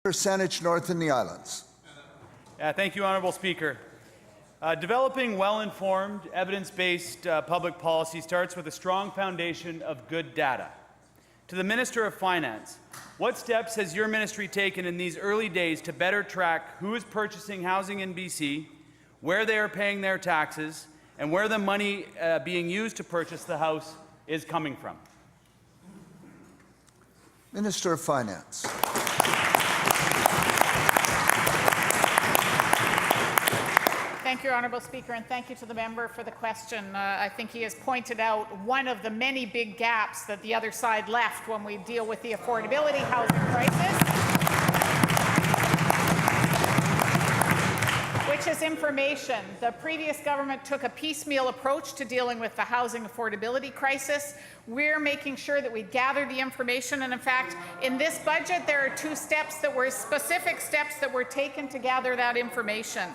Percentage North in the Islands. Thank you, Honourable Speaker. Developing well-informed, evidence-based public policy starts with a strong foundation of good data. To the Minister of Finance, what steps has your ministry taken in these early days to better track who is purchasing housing in BC, where they are paying their taxes, and where the money being used to purchase the house is coming from? Minister of Finance. Thank you, Honourable Speaker, and thank you to the member for the question. I think he has pointed out one of the many big gaps that the other side left when we deal with the affordability housing crisis, which is information. The previous government took a piecemeal approach to dealing with the housing affordability crisis. We're making sure that we gather the information, and in fact, in this budget, there are two steps that were specific steps that were taken to gather that information.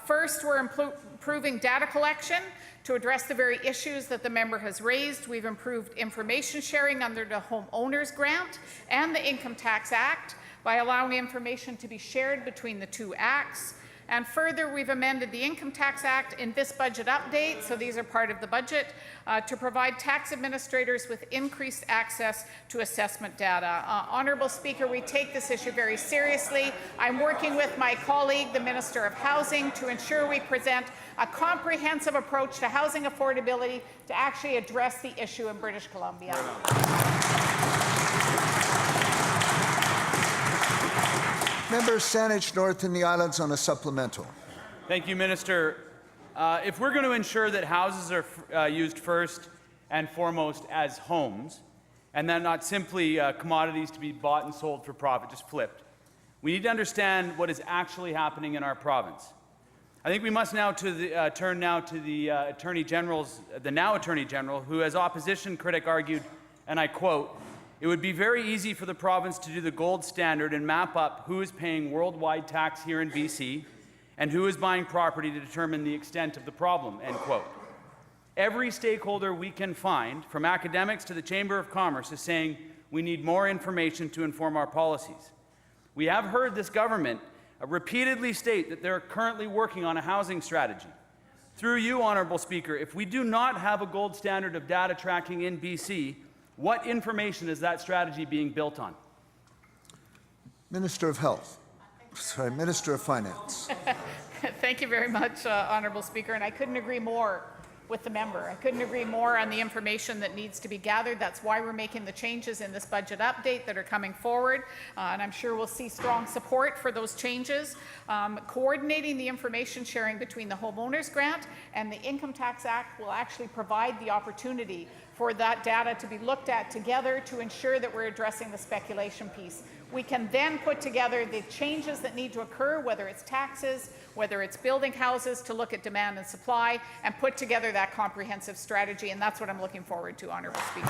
First, we're improving data collection to address the very issues that the member has raised. We've improved information sharing under the Home Owners Grant and the Income Tax Act by allowing information to be shared between the two acts. And further, we've amended the Income Tax Act in this budget update, so these are part of the budget, to provide tax administrators with increased access to assessment data. Honourable Speaker, we take this issue very seriously. I'm working with my colleague, the Minister of Housing, to ensure we present a comprehensive approach to housing affordability to actually address the issue in British Columbia. Member Saanich North in the Islands on a supplemental. Thank you, Minister. If we're going to ensure that houses are used first and foremost as homes, and then not simply commodities to be bought and sold for profit, just flipped, we need to understand what is actually happening in our province. I think we must now turn to the Attorney General's, the now Attorney General, who, as opposition critic, argued, and I quote, "It would be very easy for the province to do the gold standard and map up who is paying worldwide tax here in BC and who is buying property to determine the extent of the problem," end quote. Every stakeholder we can find, from academics to the Chamber of Commerce, is saying we need more information to inform our policies. We have heard this government repeatedly state that they're currently working on a housing strategy. Through you, Honourable Speaker, if we do not have a gold standard of data tracking in BC, what information is that strategy being built on? Minister of Health. Sorry, Minister of Finance. Thank you very much, Honourable Speaker, and I couldn't agree more with the member. I couldn't agree more on the information that needs to be gathered. That's why we're making the changes in this budget update that are coming forward, and I'm sure we'll see strong support for those changes. Coordinating the information sharing between the Homeowners Grant and the Income Tax Act will actually provide the opportunity for that data to be looked at together to ensure that we're addressing the speculation piece. We can then put together the changes that need to occur, whether it's taxes, whether it's building houses, to look at demand and supply, and put together that comprehensive strategy, and that's what I'm looking forward to, Honourable Speaker.